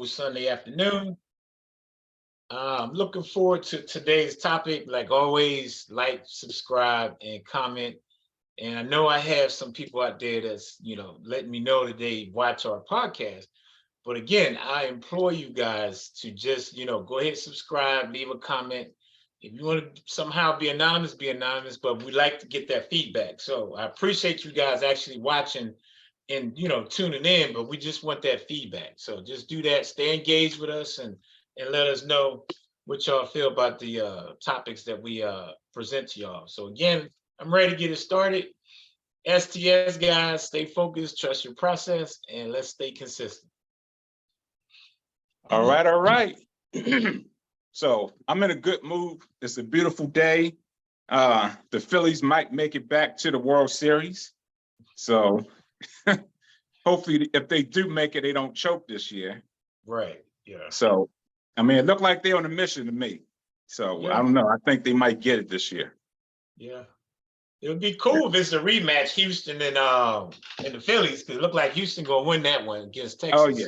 Sunday afternoon. I'm looking forward to today's topic. Like always, like, subscribe, and comment. And I know I have some people out there that's, letting me know that they watch our podcast. But again, I implore you guys to just, go ahead, subscribe, leave a comment. If you want to somehow be anonymous, but we like to get that feedback. So I appreciate you guys actually watching and, tuning in, but we just want that feedback. So just do that, stay engaged with us and let us know what y'all feel about the topics that we present to y'all. So again, I'm ready to get it started. STS guys, stay focused, trust your process, and let's stay consistent. All right. So I'm in a good mood. It's a beautiful day. The Phillies might make it back to the World Series. So hopefully if they do make it, they don't choke this year. Right. Yeah. So, it looked like they're on a mission to me. So yeah. I don't know. I think they might get it this year. Yeah. It would be cool if it's a rematch, Houston and the Phillies, because it looked like Houston gonna win that one against Texas. Oh yeah.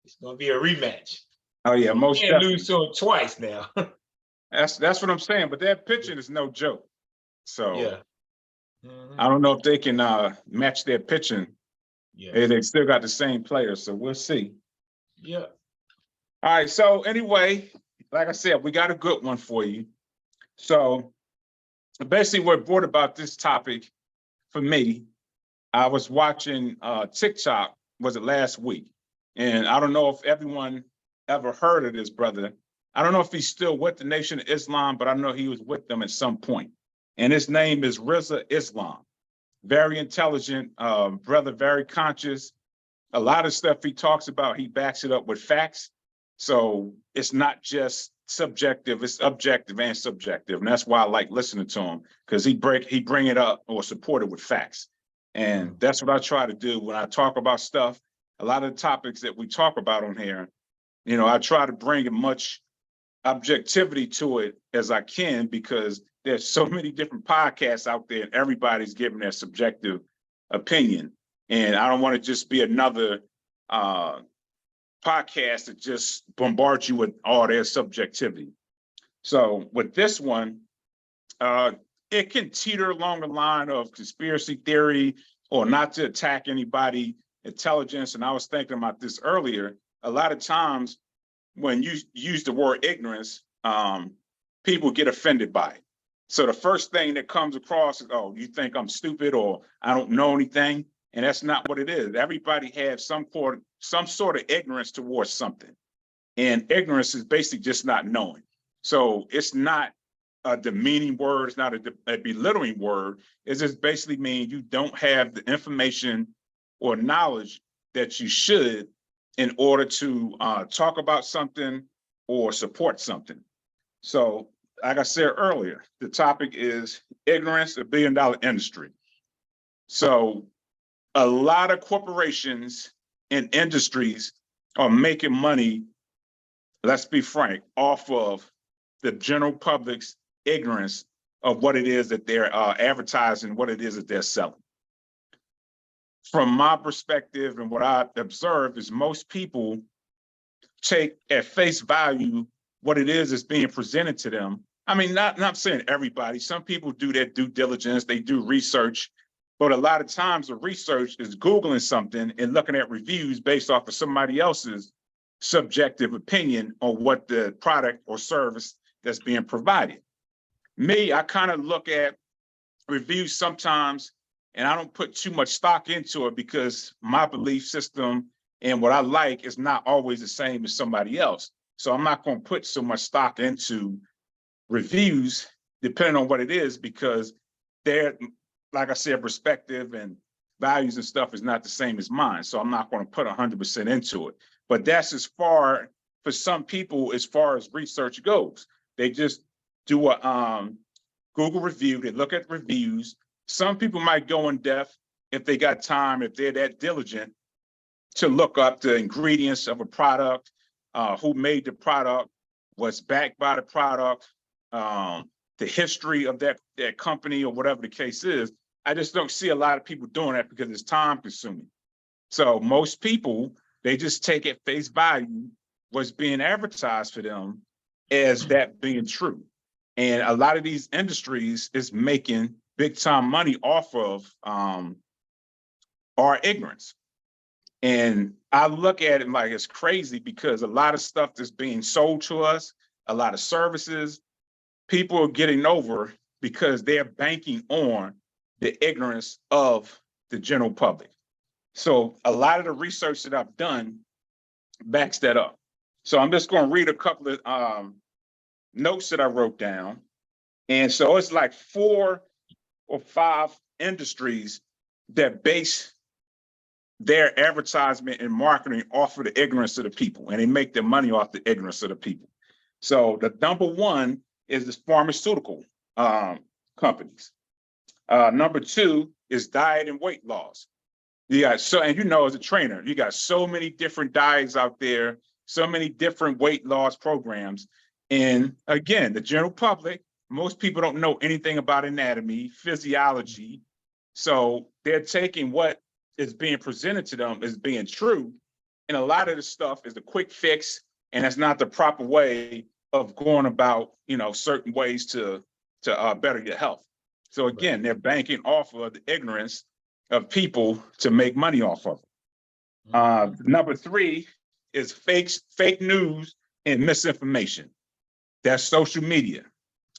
It's gonna be a rematch. Oh yeah, most can't definitely. Lose to them twice now. That's what I'm saying. But that pitching is no joke. So yeah. I don't know if they can match their pitching. Yeah. They still got the same players, so we'll see. Yeah. All right. So anyway, like I said, we got a good one for you. So basically, what brought about this topic for me, I was watching TikTok, was it last week? And I don't know if everyone ever heard of this brother. I don't know if he's still with the Nation of Islam, but I know he was with them at some point. And his name is Rizza Islam. Very intelligent brother, very conscious. A lot of stuff he talks about, he backs it up with facts. So it's not just subjective, it's objective and subjective. And that's why I like listening to him, because he bring it up or support it with facts. And that's what I try to do when I talk about stuff. A lot of the topics that we talk about on here, I try to bring as much objectivity to it as I can, because there's so many different podcasts out there and everybody's giving their subjective opinion. And I don't want to just be another podcast that just bombards you with all their subjectivity. So with this one, it can teeter along the line of conspiracy theory or not to attack anybody, intelligence. And I was thinking about this earlier. A lot of times when you use the word ignorance, people get offended by it. So the first thing that comes across is, oh, you think I'm stupid or I don't know anything. And that's not what it is. Everybody has some sort of ignorance towards something. And ignorance is basically just not knowing. So it's not a demeaning word. It's not a belittling word. It just basically means you don't have the information or knowledge that you should in order to talk about something or support something. So like I said earlier, the topic is ignorance, $1 billion industry. So a lot of corporations and industries are making money, let's be frank, off of the general public's ignorance of what it is that they're advertising, what it is that they're selling. From my perspective and what I observe is most people take at face value what it is that's being presented to them. I mean, not saying everybody, some people do their due diligence, they do research, but a lot of times the research is Googling something and looking at reviews based off of somebody else's subjective opinion on what the product or service that's being provided. Me, I kind of look at reviews sometimes and I don't put too much stock into it because my belief system and what I like is not always the same as somebody else. So I'm not going to put so much stock into reviews, depending on what it is, because they're, like I said, perspective and values and stuff is not the same as mine. So I'm not going to put 100% into it. But that's as far, for some people, as far as research goes. They just do a Google review, they look at reviews. Some people might go in depth if they got time, if they're that diligent, to look up the ingredients of a product, who made the product, what's backed by the product, the history of that company or whatever the case is. I just don't see a lot of people doing that because it's time consuming. So most people, They just take at face value what's being advertised for them as that being true. And a lot of these industries is making big time money off of our ignorance. And I look at it like it's crazy because a lot of stuff that's being sold to us, a lot of services, people are getting over because they're banking on the ignorance of the general public. So a lot of the research that I've done backs that up. So I'm just going to read a couple of notes that I wrote down. And so it's like 4 or 5 industries that base their advertisement and marketing off of the ignorance of the people, and they make their money off the ignorance of the people. So the number one is the pharmaceutical companies. Number 2 is diet and weight loss. You got and as a trainer, you got so many different diets out there, so many different weight loss programs. And again, the general public, most people don't know anything about anatomy, physiology. So they're taking what is being presented to them as being true. And a lot of this stuff is the quick fix, and that's not the proper way of going about, certain ways to better your health. So again, they're banking off of the ignorance of people to make money off of it. Number 3 is fake news and misinformation. That's social media.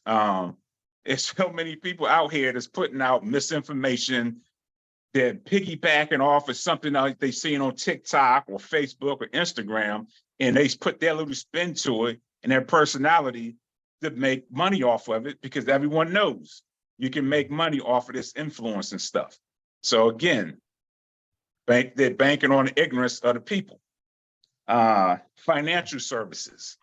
There's so many people out here that's putting out misinformation. They're piggybacking off of something like they seen on TikTok or Facebook or Instagram, and they put their little spin to it and their personality to make money off of it, because everyone knows you can make money off of this influence and stuff. So again, they're banking on the ignorance of the people. Financial services.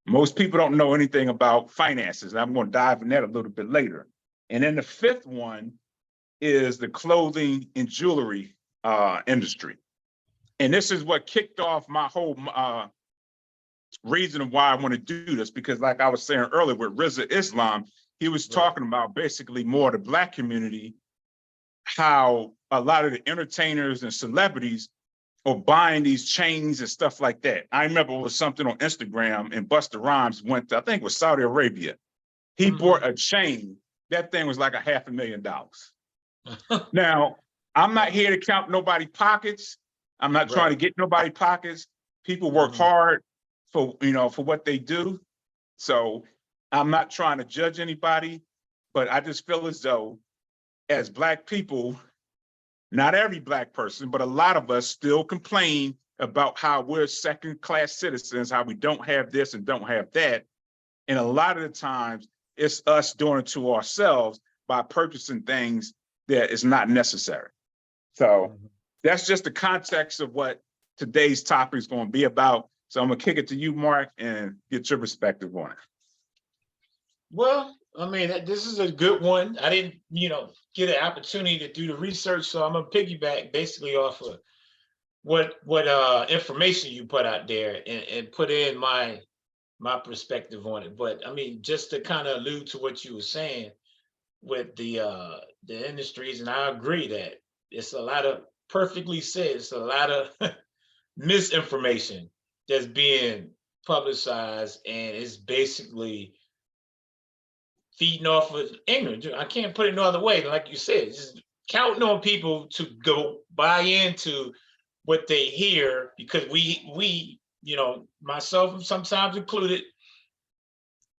Most people don't know anything about finances. I'm going to dive in that a little bit later. And then the 5th one is the clothing and jewelry industry. And this is what kicked off my whole reason of why I want to do this, because like I was saying earlier with Rizza Islam, he was talking about basically more the Black community, how a lot of the entertainers and celebrities are buying these chains and stuff like that. I remember it was something on Instagram, and Busta Rhymes went to, I think it was Saudi Arabia. He bought a chain. That thing was like $500,000. Now, I'm not here to count nobody's pockets. I'm not trying to get nobody's pockets. People work hard for what they do. So I'm not trying to judge anybody, but I just feel as though as Black people, not every Black person, but a lot of us still complain about how we're second-class citizens, how we don't have this and don't have that. And a lot of the times it's us doing it to ourselves by purchasing things that is not necessary. So that's just the context of what today's topic is going to be about. So I'm going to kick it to you, Mark, and get your perspective on it. Well, I mean, this is a good one. I didn't, get an opportunity to do the research, so I'm gonna piggyback basically off of what information you put out there and put in my perspective on it. But I mean, just to kind of allude to what you were saying with the industries, and I agree that it's a lot of, perfectly said, it's a lot of misinformation that's being publicized, and it's basically feeding off of ignorance. I can't put it no other way. Like you said, just counting on people to go buy into what they hear, because we, myself sometimes included,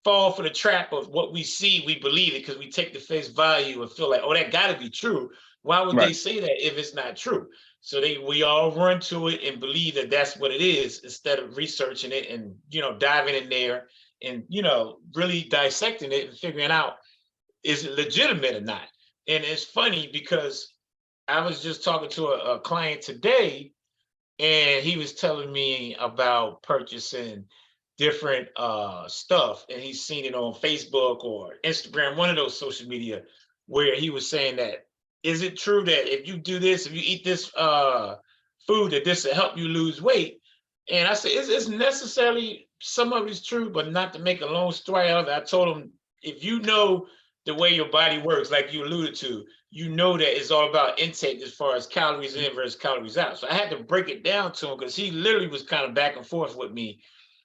fall for the trap of what we see, we believe it because we take the face value and feel like, oh, that got to be true. Why would they say that if it's not true? So we all run to it and believe that that's what it is, instead of researching it and, diving in there and, really dissecting it and figuring out, is it legitimate or not? And it's funny because I was just talking to a client today, and he was telling me about purchasing different stuff, and he's seen it on Facebook or Instagram, one of those social media, where he was saying that, is it true that if you do this, if you eat this food, that this will help you lose weight? And I said, it's necessarily, some of it's true, but not to make a long story out of it. I told him, if you know the way your body works, like you alluded to, you know that it's all about intake as far as calories in versus calories out. So I had to break it down to him because he literally was kind of back and forth with me,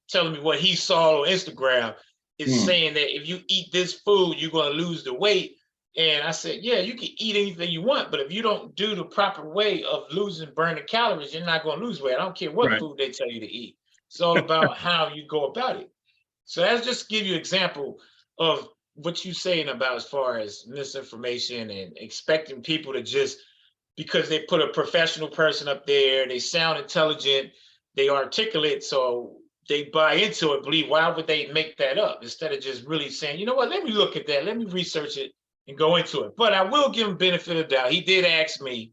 telling me what he saw on Instagram is Mm, saying that if you eat this food, you're going to lose the weight. And I said, yeah, you can eat anything you want, but if you don't do the proper way of losing, burning calories, you're not going to lose weight. I don't care what right. food they tell you to eat. It's all about how you go about it. So that's just to give you an example of what you're saying about as far as misinformation and expecting people to just because they put a professional person up there, they sound intelligent, they articulate, so they buy into it, believe why would they make that up instead of just really saying, you know what, let me look at that, let me research it and go into it. But I will give him benefit of doubt. He did ask me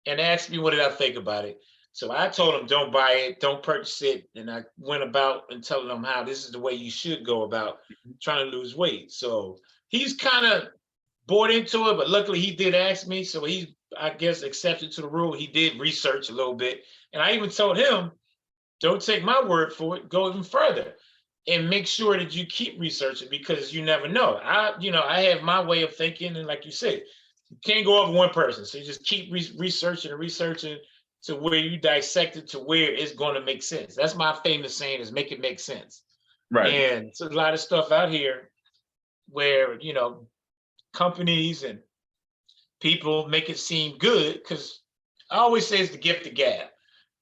and asked me what did I think about it. So I told him don't buy it, don't purchase it, and I went about and telling him how this is the way you should go about trying to lose weight. So he's kind of bought into it, but luckily he did ask me, so he I guess accepted to the rule. He did research a little bit, and I even told him don't take my word for it, go even further and make sure that you keep researching because you never know. I have my way of thinking, and like you said, you can't go over one person. So you just keep researching and researching to where you dissect it to where it's going to make sense. That's my famous saying is make it make sense. Right. And it's a lot of stuff out here where, companies and people make it seem good because I always say it's the gift of gab.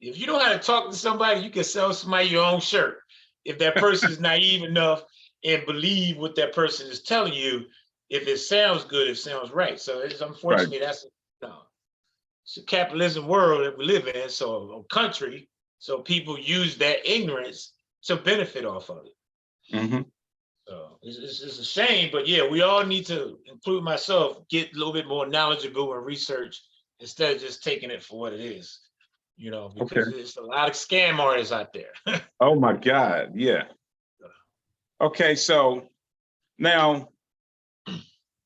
If you know how to talk to somebody, you can sell somebody your own shirt. If that person is naive enough and believe what that person is telling you, if it sounds good, it sounds right. So it's Right. unfortunately that's it's a capitalism world that we live in, so a country. So people use that ignorance to benefit off of it. Hmm. So it's a shame, but yeah, we all need to, include myself, get a little bit more knowledgeable and research instead of just taking it for what it is, Okay. because there's a lot of scam artists out there. Oh my God. Yeah. Okay. So now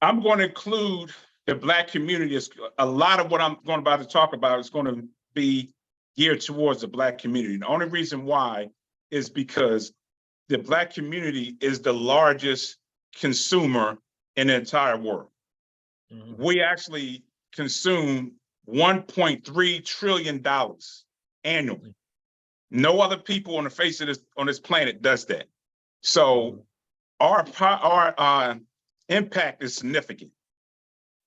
I'm going to include the Black community. A lot of what I'm going about to talk about is going to be geared towards the Black community. The only reason why is because the Black community is the largest consumer in the entire world. Mhm. We actually consume $1.3 trillion annually. No other people on the face of this planet does that. So our impact is significant.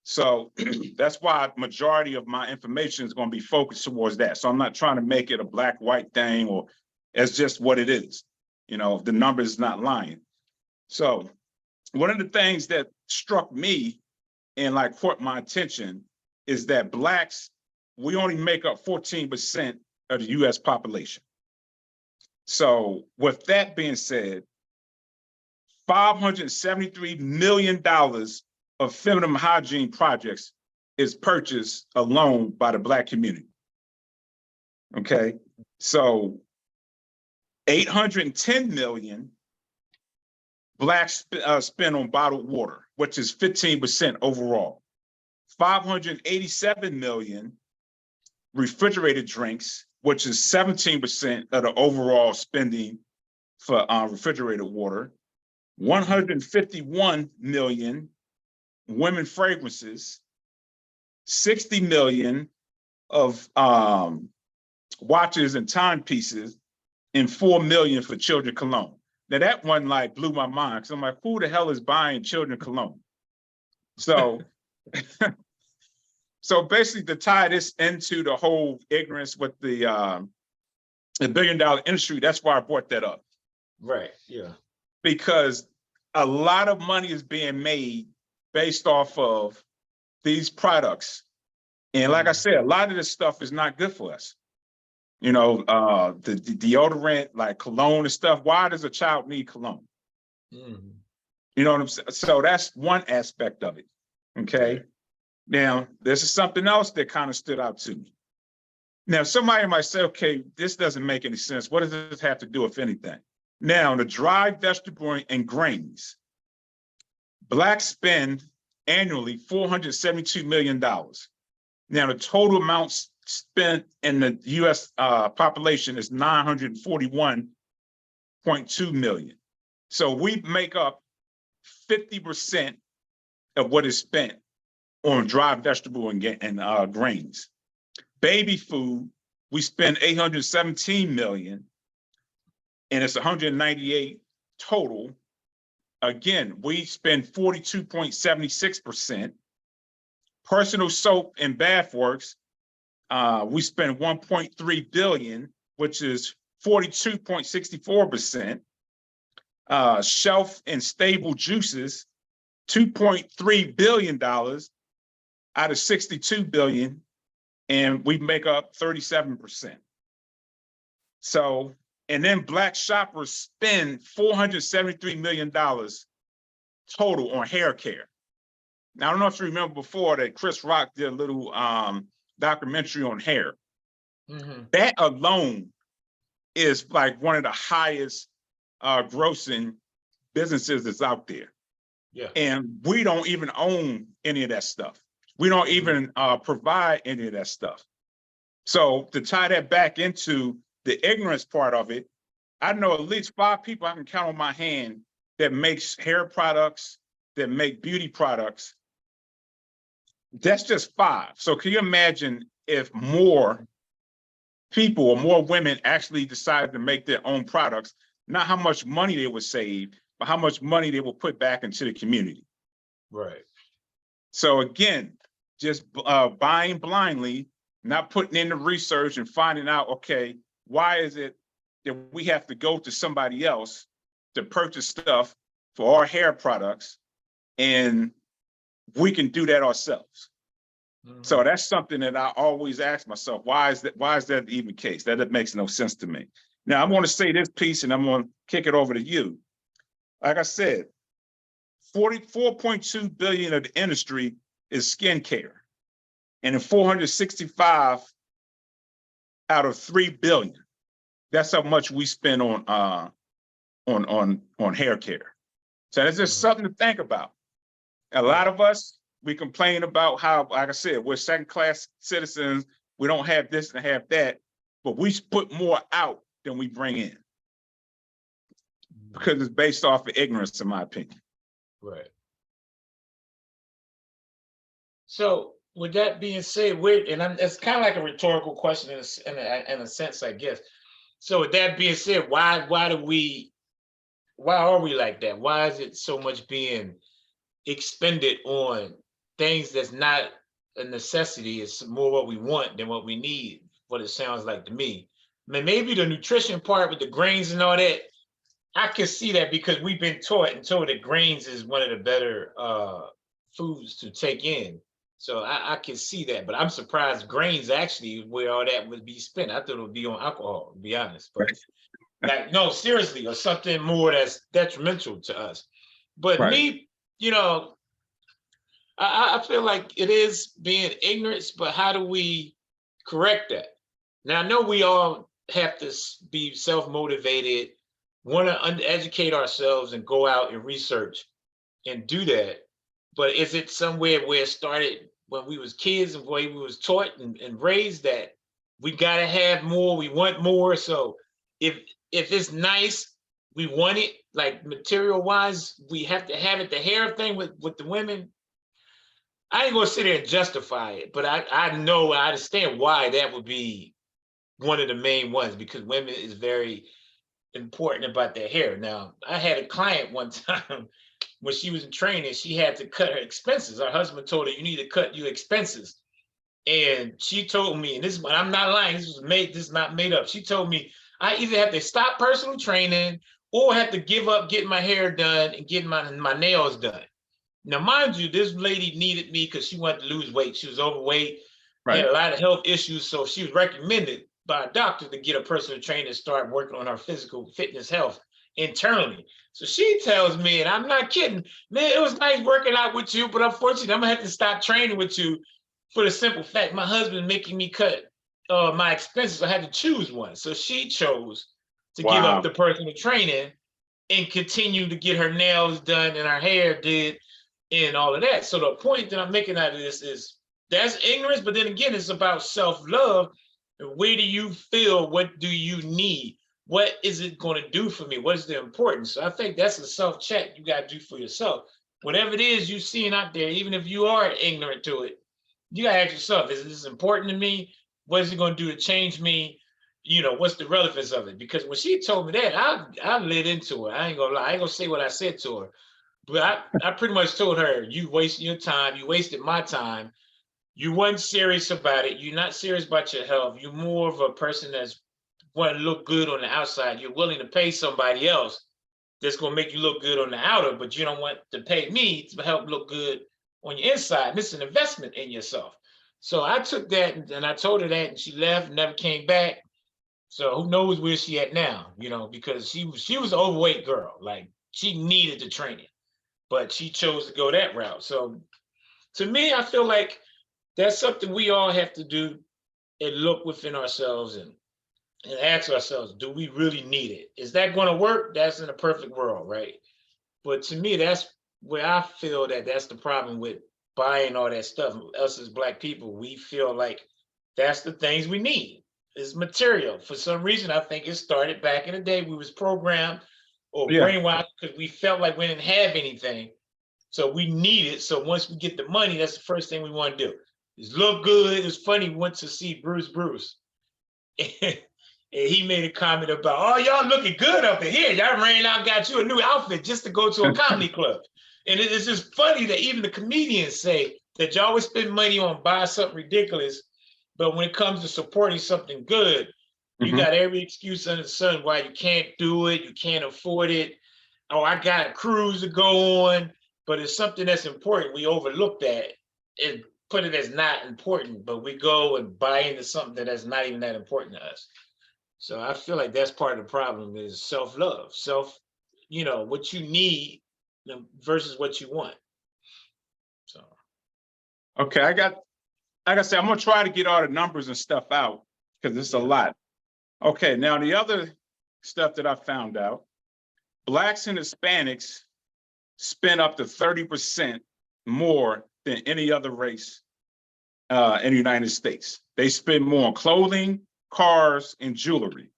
So that's why majority of my information is going to be focused towards that. So I'm not trying to make it a black white thing, or it's just what it is. The number is not lying. So one of the things that struck me and like caught my attention is that Blacks, we only make up 14% of the US population. So with that being said, $573 million of feminine hygiene projects is purchased alone by the Black community. Okay, so 810 million Blacks spend on bottled water, which is 15% overall. 587 million refrigerated drinks, which is 17% of the overall spending for refrigerated water. 151 million women fragrances, 60 million of watches and timepieces, and 4 million for children cologne. Now that one like blew my mind because I'm like, who the hell is buying children cologne? So, so basically to tie this into the whole ignorance with the $1 billion industry, that's why I brought that up. Right. Yeah. Because a lot of money is being made based off of these products. And like I said, a lot of this stuff is not good for us. The deodorant, like cologne and stuff. Why does a child need cologne? Mhm. You know what I'm saying? So that's one aspect of it. Okay. Right. Now, this is something else that kind of stood out to me. Now, somebody might say, okay, this doesn't make any sense. What does this have to do with anything? Now, the dried vegetable and grains, Blacks spend annually $472 million. Now, the total amount spent in the US population is 941.2 million. So we make up 50% of what is spent on dry vegetable and grains. Baby food, we spend 817 million, and it's 198 total. Again, we spend 42.76%. Personal soap and bath works, we spend 1.3 billion, which is 42.64%. Shelf and stable juices, $2.3 billion out of 62 billion, and we make up 37%. So, and then Black shoppers spend $473 million total on hair care. Now, I don't know if you remember before that Chris Rock did a little documentary on hair. That alone is like one of the highest grossing businesses that's out there. Yeah. And we don't even own any of that stuff. We don't even provide any of that stuff. So to tie that back into the ignorance part of it, I know at least 5 people I can count on my hand that makes hair products, that make beauty products. That's just 5. So can you imagine if more people or more women actually decided to make their own products, not how much money they would save, but how much money they will put back into the community. Right. So again, just buying blindly, not putting in the research and finding out, okay, why is it that we have to go to somebody else to purchase stuff for our hair products, and we can do that ourselves? So that's something that I always ask myself, why is that even the case? That makes no sense to me. Now, I want to say this piece, and I'm going to kick it over to you. Like I said, 44.2 billion of the industry is skincare, and in 465 out of 3 billion. That's how much we spend on hair care. So that's just something to think about. A lot of us, we complain about how, like I said, we're second-class citizens. We don't have this and have that, but we put more out than we bring in because it's based off of ignorance, in my opinion. Right. So with that being said, it's kind of like a rhetorical question in a sense, I guess. So with that being said, why are we like that? Why is it so much being expended on things that's not a necessity? It's more what we want than what we need, what it sounds like to me. I mean, maybe the nutrition part with the grains and all that, I can see that because we've been taught that grains is one of the better foods to take in. So I can see that, but I'm surprised grains actually where all that would be spent. I thought it would be on alcohol, to be honest. But like, no, seriously, or something more that's detrimental to us. But me, I feel like it is being ignorance, but how do we correct that? Now, I know we all have to be self-motivated, want to educate ourselves and go out and research and do that. But is it somewhere where it started when we was kids and where we was taught and raised that we got to have more, we want more. So if it's nice, we want it, like material wise, we have to have it. The hair thing with the women, I ain't gonna sit there and justify it, but I know, I understand why that would be one of the main ones, because women is very important about their hair. Now, I had a client one time when she was in training, she had to cut her expenses. Her husband told her, you need to cut your expenses. And she told me, and this is, I'm not lying, this is not made up. She told me, I either have to stop personal training or have to give up getting my hair done and getting my nails done. Now, mind you, this lady needed me because she wanted to lose weight. She was overweight, had a lot of health issues. So she was recommended by a doctor to get a personal trainer and start working on her physical fitness health internally. So she tells me, and I'm not kidding, man, it was nice working out with you, but unfortunately, I'm gonna have to stop training with you for the simple fact my husband making me cut my expenses. I had to choose one. So she chose to give up the personal training and continue to get her nails done and her hair did and all of that. So the point that I'm making out of this is that's ignorance, but then again, it's about self-love. Where do you feel? What do you need? What is it going to do for me? What is the importance? So I think that's a self-check you got to do for yourself. whatever it is you're seeing out there, even if you are ignorant to it, you gotta ask yourself, is this important to me? What is it gonna do to change me? You know, what's the relevance of it? Because when she told me that, I lit into it. I ain't gonna lie, I ain't gonna say what I said to her. But I pretty much told her, you wasted your time, you wasted my time, you wasn't serious about it, you're not serious about your health, you're more of a person that's want to look good on the outside. You're willing to pay somebody else that's going to make you look good on the outer, but you don't want to pay me to help look good on your inside. And it's an investment in yourself. So I took that and I told her that, and she left, never came back. So who knows where she at now, you know, because she was an overweight girl. Like, she needed the training, but she chose to go that route. So to me, I feel like that's something we all have to do and look within ourselves and ask ourselves, do we really need it? Is that going to work? That's in a perfect world, right? But to me, that's where I feel that that's the problem with buying all that stuff. Us as Black people, we feel like that's the things we need. Is material. For some reason, I think it started back in the day. We was programmed or Yeah. brainwashed because we felt like we didn't have anything. So we need it. So once we get the money, that's the first thing we want to do. Is look good. It's funny, we went to see Bruce. And he made a comment about, oh, y'all looking good up in here. Y'all ran out, got you a new outfit just to go to a comedy club. And it's just funny that even the comedians say that y'all always spend money on buying something ridiculous, but when it comes to supporting something good, you got every excuse under the sun why you can't do it, you can't afford it. Oh, I got a cruise to go on, but it's something that's important. We overlook that and put it as not important, but we go and buy into something that's not even that important to us. So I feel like that's part of the problem is self-love, what you need versus what you want. So Okay, like I said, I'm gonna try to get all the numbers and stuff out because it's a lot. Okay, now the other stuff that I found out, Blacks and Hispanics spend up to 30% more than any other race in the United States. They spend more on clothing, cars, and jewelry.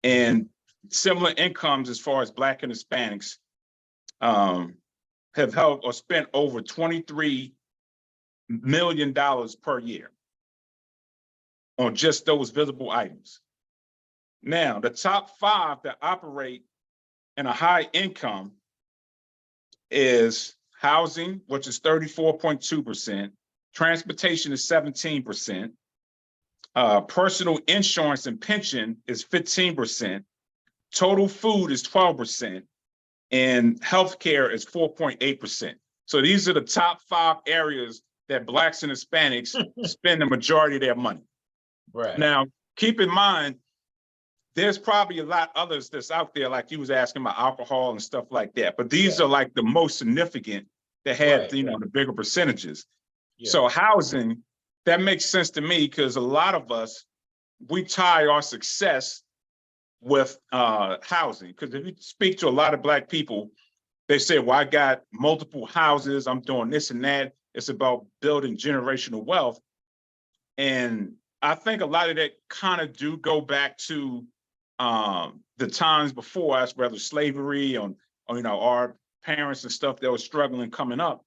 And similar incomes as far as Black and Hispanics have held or spent over $23 million per year on just those visible items. Now, the top 5 that operate in a high income is housing, which is 34.2%, transportation is 17%, personal insurance and pension is 15%, total food is 12%, and healthcare is 4.8%. So these are the top 5 areas that Blacks and Hispanics spend the majority of their money. right. Now, keep in mind, there's probably a lot others that's out there, like you was asking about alcohol and stuff like that, but these are like the most significant that have, the bigger percentages. So housing, that makes sense to me because a lot of us, we tie our success with housing. Because if you speak to a lot of Black people, they say, well, I got multiple houses, I'm doing this and that. It's about building generational wealth. And I think a lot of that kind of do go back to the times before us, whether slavery or our parents and stuff that was struggling coming up.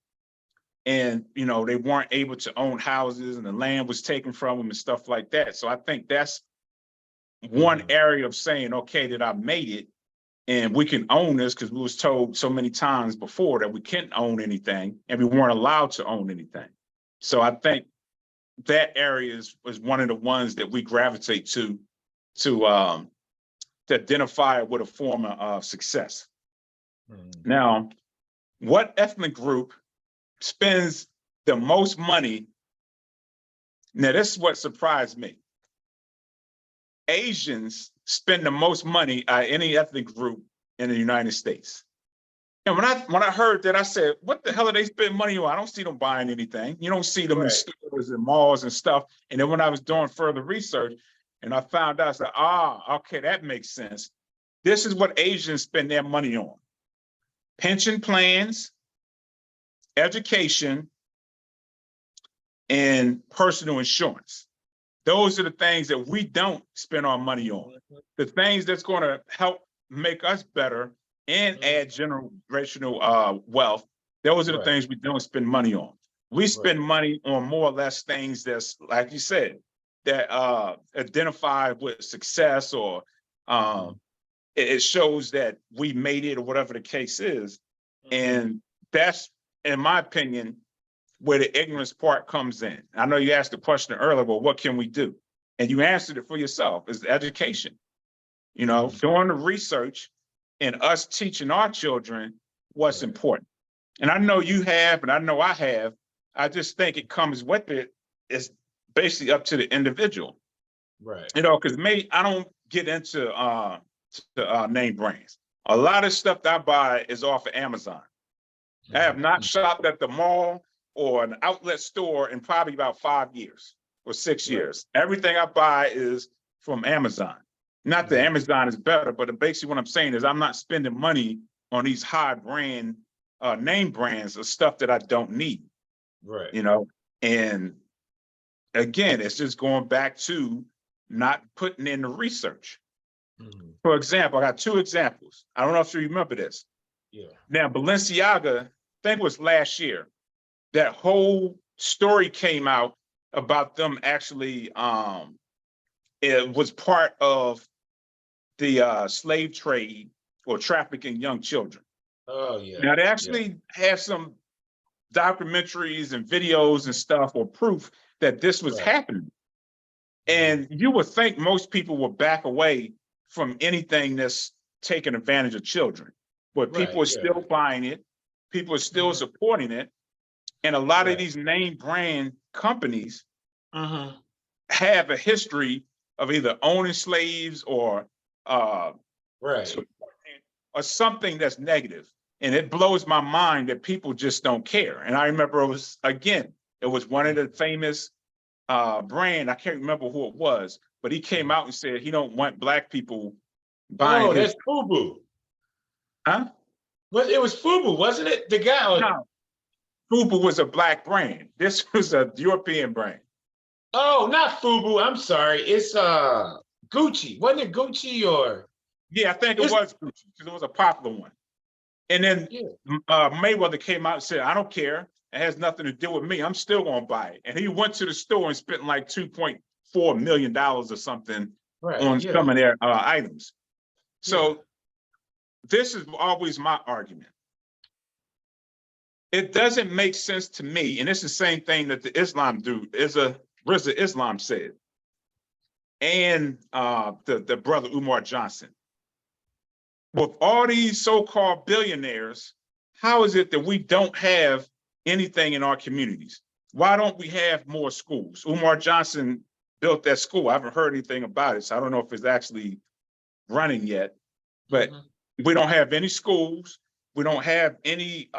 And, they weren't able to own houses and the land was taken from them and stuff like that. So I think that's one area of saying, okay, that I made it and we can own this because we was told so many times before that we couldn't own anything and we weren't allowed to own anything. So I think that area was one of the ones that we gravitate to identify with a form of success. Now, what ethnic group spends the most money? Now, this is what surprised me. Asians spend the most money out of any ethnic group in the United States. And when I heard that, I said, what the hell are they spending money on? I don't see them buying anything. You don't see them in stores and malls and stuff. And then when I was doing further research and I found out, I said, okay, that makes sense. This is what Asians spend their money on: pension plans, education, and personal insurance. Those are the things that we don't spend our money on. The things that's going to help make us better and add generational wealth Those are the Right. things we don't spend money on. We Right. spend money on more or less things that's, like you said, that identify with success, or Mhm. it shows that we made it, or whatever the case is. Mhm. And that's, in my opinion, where the ignorance part comes in. I know you asked the question earlier, well, what can we do? And you answered it for yourself, is education. Mhm. Doing the research and us teaching our children what's Right. important. And I know you have, and I know I have. I just think it comes with it. It's basically up to the individual. Right. Because me, I don't get into name brands. A lot of stuff that I buy is off of Amazon. I have not Mhm. shopped at the mall or an outlet store in probably about 5 years or six Right. years. Everything I buy is from Amazon. Not that Mhm. Amazon is better, but basically what I'm saying is I'm not spending money on these high brand name brands of stuff that I don't need, Right. you know? And again, it's just going back to not putting in the research. Mhm. For example, I got two examples. I don't know if you remember this. Yeah. Now, Balenciaga, I think it was last year, that whole story came out about them actually, it was part of the slave trade or trafficking young children. Oh yeah. Now, they Yeah. actually have some documentaries and videos and stuff or proof that this was Right. happening. Mhm. And you would think most people would back away from anything that's taking advantage of children, but Right. people are Yeah. still buying it. People are still Mhm. supporting it. And a lot of Right. these name brand companies Mhm. have a history of either owning slaves or uh, Right. supporting or something that's negative. And it blows my mind that people just don't care. And I remember it was one of the Mhm. famous brand. I can't remember who it was, but he came Mhm. out and said he don't want black people buying Oh, his. that's FUBU. Huh? But it was FUBU, wasn't it? The guy. No, Fubu was a black brand. This was a European brand. Oh, not FUBU. I'm sorry. It's Gucci. Wasn't it Gucci or Yeah, I think it it's was Gucci because it was a popular one. And then yeah. Mayweather came out and said, I don't care. It has nothing to do with me. I'm still going to buy it. And he went to the store and spent like $2.4 million or something Right. on Yeah. some of their items. Yeah. So this is always my argument. It doesn't make sense to me. And it's the same thing that the Islam dude, Rizza Islam said, and the brother Umar Johnson. With all these so-called billionaires, how is it that we don't have anything in our communities? Why don't we have more schools? Umar Johnson built that school. I haven't heard anything about it, so I don't know if it's actually running yet. But Mhm. we don't have any schools. We don't have any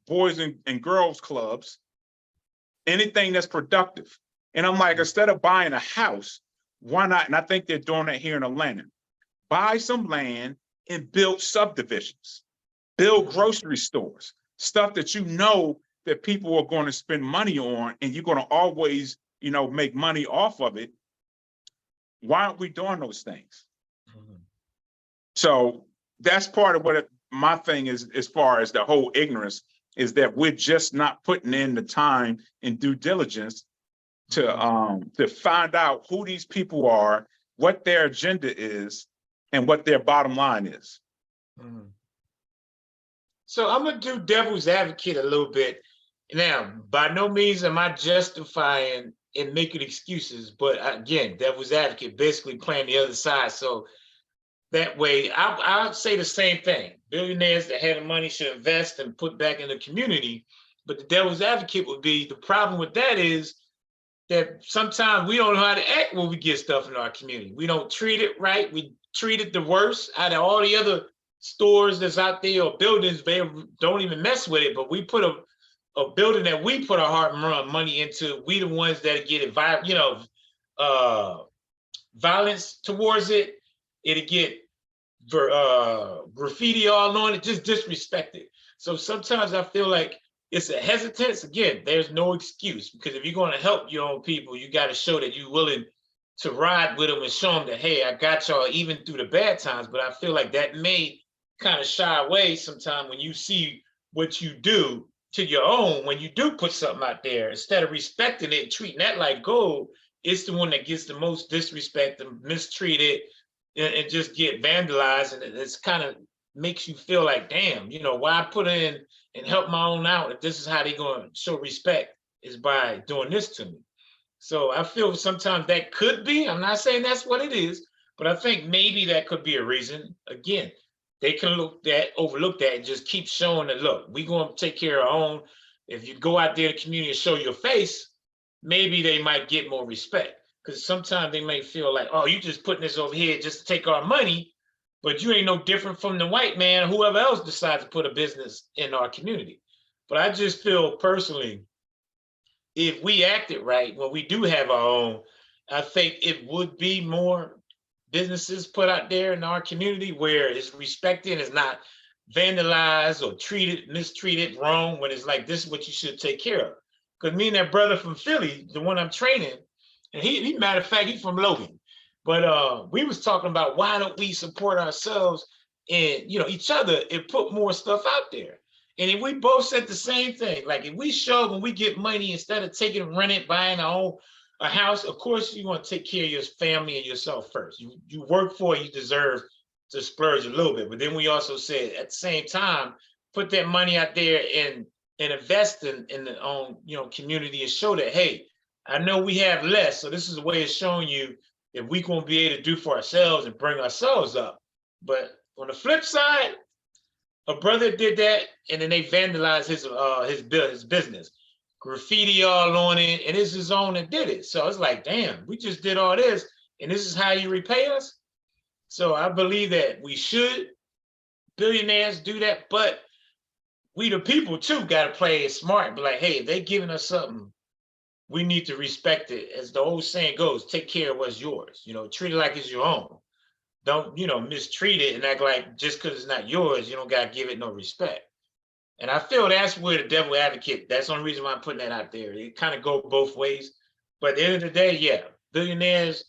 boys and girls clubs, anything that's productive. And I'm like, Mhm. instead of buying a house, why not? And I think they're doing that here in Atlanta. Buy some land and build subdivisions, build Mhm. grocery stores, stuff that you know that people are going to spend money on, and you're going to always, make money off of it. Why aren't we doing those things? Mhm. So that's part of my thing is, as far as the whole ignorance, is that we're just not putting in the time and due diligence Mhm. to find out who these people are, what their agenda is, and what their bottom line is. Mhm. So I'm gonna do devil's advocate a little bit. Now, by no means am I justifying and making excuses, but again, devil's advocate, basically playing the other side. So that way, I'll say the same thing. Billionaires that have the money should invest and put back in the community. But the devil's advocate would be the problem with that is that sometimes we don't know how to act when we get stuff in our community. We don't treat it right. We treat it the worst out of all the other stores that's out there or buildings. They don't even mess with it. But we put a building that we put our heart and money into. We the ones that get it, uh, violence towards it. It'll get graffiti all on it, just disrespected. So sometimes I feel like it's a hesitance. Again, there's no excuse because if you're going to help your own people, you got to show that you're willing to ride with them and show them that, hey, I got y'all even through the bad times. But I feel like that may kind of shy away sometimes when you see what you do to your own when you do put something out there. Instead of respecting it and treating that like gold, it's the one that gets the most disrespect and mistreated and just get vandalized. And it's kind of makes you feel like, damn, why I put in and help my own out if this is how they going to show respect is by doing this to me. So I feel sometimes that could be, I'm not saying that's what it is, but I think maybe that could be a reason. Again, they can overlook that and just keep showing that, look, we're going to take care of our own. If you go out there in the community and show your face, maybe they might get more respect. Because sometimes they may feel like, oh, you just putting this over here just to take our money, but you ain't no different from the white man, whoever else decides to put a business in our community. But I just feel personally, if we acted right, when we do have our own, I think it would be more businesses put out there in our community where it's respected, it's not vandalized or mistreated wrong, when it's like, this is what you should take care of. Because me and that brother from Philly, the one I'm training, and he matter of fact, he's from Logan. But we was talking about why don't we support ourselves and each other and put more stuff out there. And if we both said the same thing, like if we show when we get money, instead of taking rent it, buying our own a house, of course you want to take care of your family and yourself first. You work for it, you deserve to splurge a little bit. But then we also said at the same time, put that money out there and invest in the own community and show that, hey, I know we have less, so this is a way of showing you that we gonna be able to do for ourselves and bring ourselves up. But on the flip side, a brother did that, and then they vandalized his business, graffiti all on it, and it's his own that did it. So it's like, damn, we just did all this, and this is how you repay us. So I believe that we should billionaires do that, but we the people too got to play it smart and be like, hey, if they giving us something, we need to respect it. As the old saying goes, take care of what's yours. Treat it like it's your own. Don't mistreat it and act like just because it's not yours, you don't got to give it no respect. And I feel that's where the devil advocate, that's the only reason why I'm putting that out there. It kind of go both ways. But at the end of the day, yeah, billionaires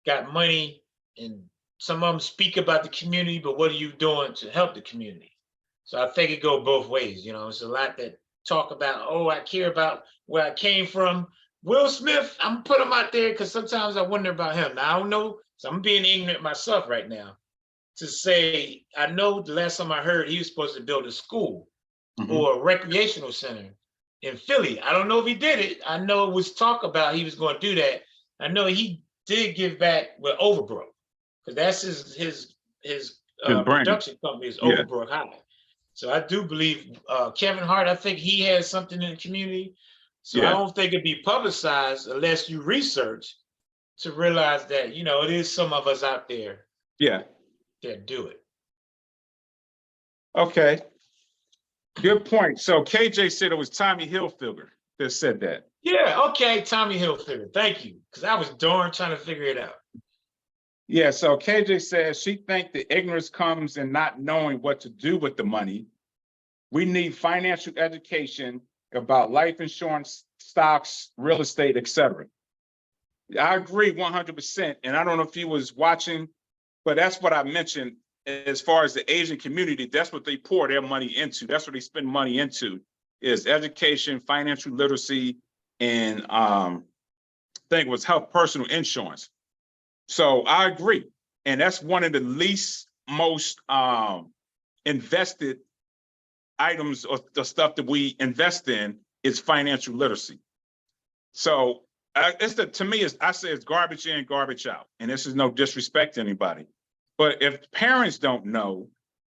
got money and some of them speak about the community, but what are you doing to help the community? So I think it go both ways. It's a lot that talk about, oh, I care about where I came from. Will Smith, I'm gonna put him out there because sometimes I wonder about him. Now I don't know, so I'm being ignorant myself right now to say, I know the last time I heard he was supposed to build a school or a recreational center in Philly. I don't know if he did it. I know it was talk about he was going to do that. I know he did give back with Overbrook because that's his brand. production company is Yeah. Overbrook High. So I do believe Kevin Hart, I think he has something in the community. So I don't think it'd be publicized unless you research to realize that, it is some of us out there that do it. Okay. Good point. So KJ said it was Tommy Hilfiger that said that. Yeah, okay, Tommy Hilfiger. Thank you. Because I was darn trying to figure it out. Yeah, so KJ says she thinks the ignorance comes in not knowing what to do with the money. We need financial education about life insurance, stocks, real estate, etc. I agree 100%. And I don't know if you was watching, but that's what I mentioned as far as the Asian community. That's what they pour their money into. That's what they spend money into, is education, financial literacy, and I think it was health, personal insurance. So I agree. And that's one of the least most invested items or the stuff that we invest in is financial literacy. So to me, I say it's garbage in, garbage out. And this is no disrespect to anybody. But if parents don't know,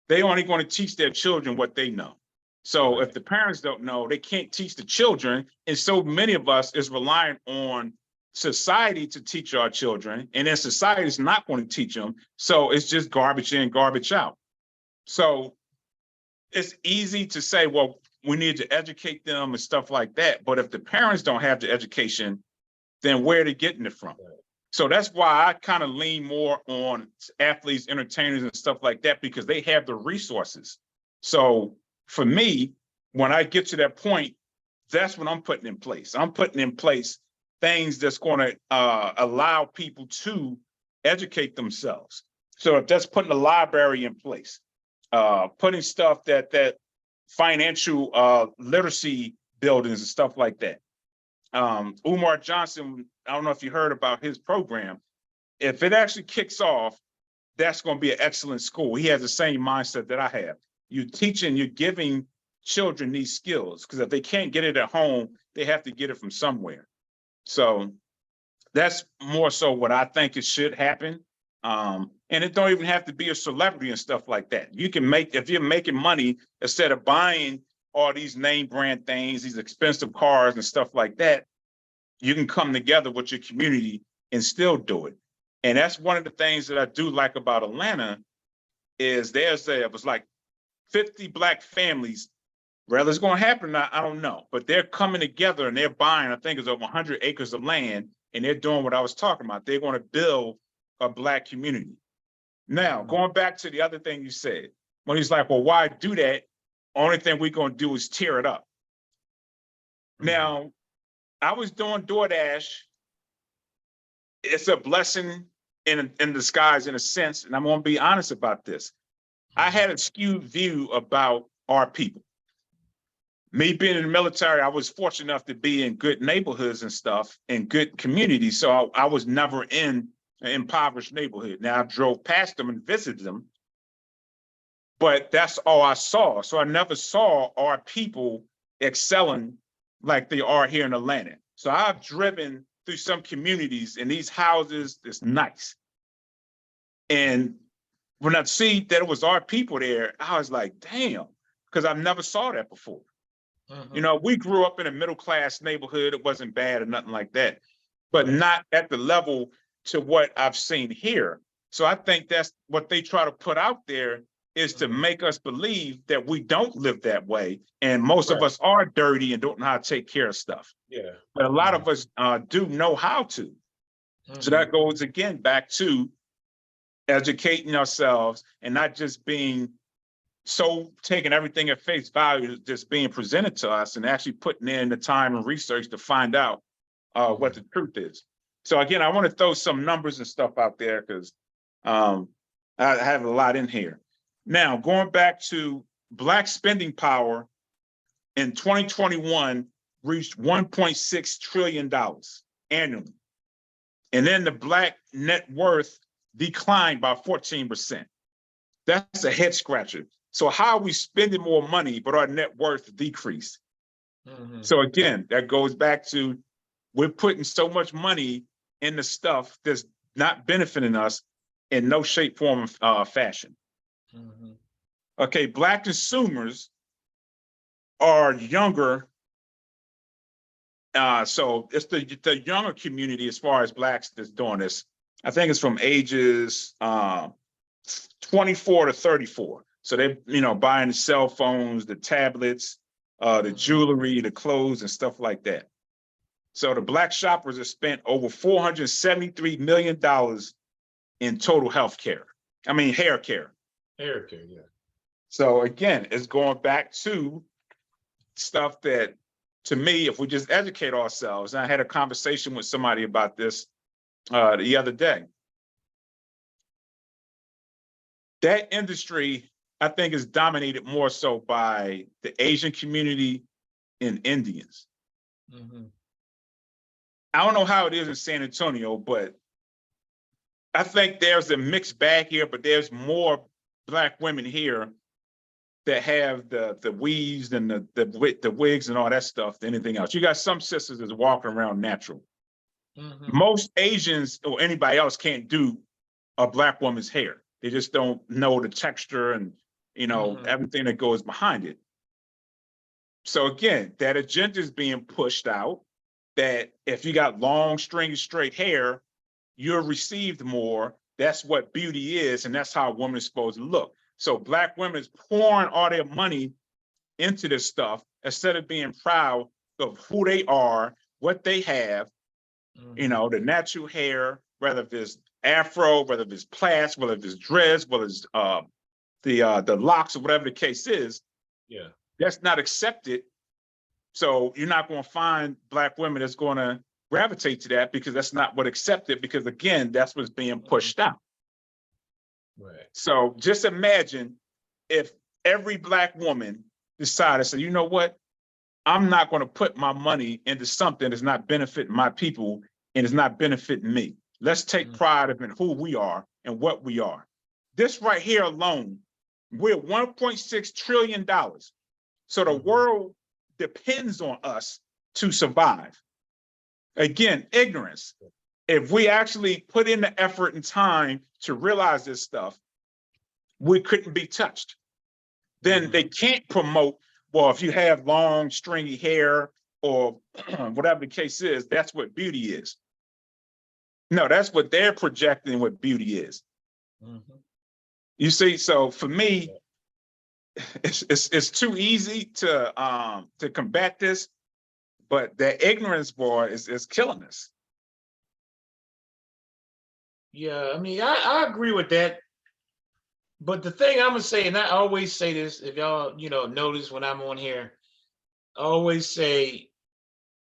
they only going to teach their children what they know. So if the parents don't know, they can't teach the children. And so many of us is relying on society to teach our children, and then society is not going to teach them. So it's just garbage in, garbage out. So it's easy to say, well, we need to educate them and stuff like that. But if the parents don't have the education, then where are they getting it from? So that's why I kind of lean more on athletes, entertainers, and stuff like that, because they have the resources. So for me, when I get to that point, that's what I'm putting in place. I'm putting in place things that's going to allow people to educate themselves. So if that's putting a library in place, putting stuff that financial literacy buildings and stuff like that. Umar Johnson, I don't know if you heard about his program. If it actually kicks off, that's going to be an excellent school. He has the same mindset that I have. You're teaching, you're giving children these skills, because if they can't get it at home, they have to get it from somewhere. So that's more so what I think it should happen. And it don't even have to be a celebrity and stuff like that. You can make, if you're making money, instead of buying all these name brand things, these expensive cars and stuff like that, you can come together with your community and still do it. And that's one of the things that I do like about Atlanta is it was like 50 Black families. Whether it's going to happen or not, I don't know. But they're coming together and they're buying, I think it's over 100 acres of land, and they're doing what I was talking about. They're going to build a Black community. Now, going back to the other thing you said, when he's like, well, why do that? Only thing we're going to do is tear it up. Now, I was doing DoorDash. It's a blessing in disguise, in a sense, and I'm going to be honest about this. I had a skewed view about our people. Me being in the military, I was fortunate enough to be in good neighborhoods and stuff, in good communities. So I was never in an impoverished neighborhood. Now I drove past them and visited them, but that's all I saw. So I never saw our people excelling like they are here in Atlanta. So I've driven through some communities and these houses, it's nice. And when I see that it was our people there, I was like, damn, because I've never saw that before. You know, we grew up in a middle-class neighborhood. It wasn't bad or nothing like that, but not at the level to what I've seen here. So I think that's what they try to put out there, is to make us believe that we don't live that way. And most of us are dirty and don't know how to take care of stuff. Yeah. But a lot of us do know how to. So that goes again back to educating ourselves and not just being so taking everything at face value, just being presented to us, and actually putting in the time and research to find out what the truth is. So again, I want to throw some numbers and stuff out there because I have a lot in here. Now, going back to Black spending power in 2021 reached $1.6 trillion annually. And then the Black net worth declined by 14%. That's a head scratcher. So how are we spending more money, but our net worth decreased? So again, that goes back to, we're putting so much money in the stuff that's not benefiting us in no shape, form, or fashion. Okay, Black consumers are younger. So it's the younger community as far as Blacks that's doing this. I think it's from ages 24 to 34. So they're, buying the cell phones, the tablets, the jewelry, the clothes, and stuff like that. So the Black shoppers have spent over $473 million in total hair care. Hair care, yeah. So again, it's going back to stuff that, to me, if we just educate ourselves, and I had a conversation with somebody about this the other day. That industry, I think, is dominated more so by the Asian community and Indians. I don't know how it is in San Antonio, but I think there's a mixed bag here, but there's more Black women here that have the weaves and the wigs and all that stuff than anything else. You got some sisters that's walking around natural. Most Asians or anybody else can't do a Black woman's hair. They just don't know the texture and, everything that goes behind it. So again, that agenda is being pushed out, that if you got long, stringy, straight hair, you're received more. That's what beauty is, and that's how a woman is supposed to look. So Black women is pouring all their money into this stuff instead of being proud of who they are, what they have, the natural hair, whether it's afro, whether it's plaits, whether it's dreads, whether it's the locks, or whatever the case is. Yeah, that's not accepted. So you're not going to find Black women that's going to gravitate to that, because that's not what accepted, because again, that's what's being pushed out. Right. So just imagine if every Black woman decided, so you know what? I'm not going to put my money into something that's not benefiting my people and is not benefiting me. Let's take pride in who we are and what we are. This right here alone, we're $1.6 trillion. So the world depends on us to survive. Again, ignorance. If we actually put in the effort and time to realize this stuff, we couldn't be touched. Then they can't promote, well, if you have long, stringy hair or whatever the case is, that's what beauty is. No, that's what they're projecting what beauty is. You see, so for me, it's too easy to combat this, but the ignorance, boy, is killing us. Yeah, I mean, I agree with that. But the thing I'm gonna say, and I always say this, if y'all, notice when I'm on here, I always say,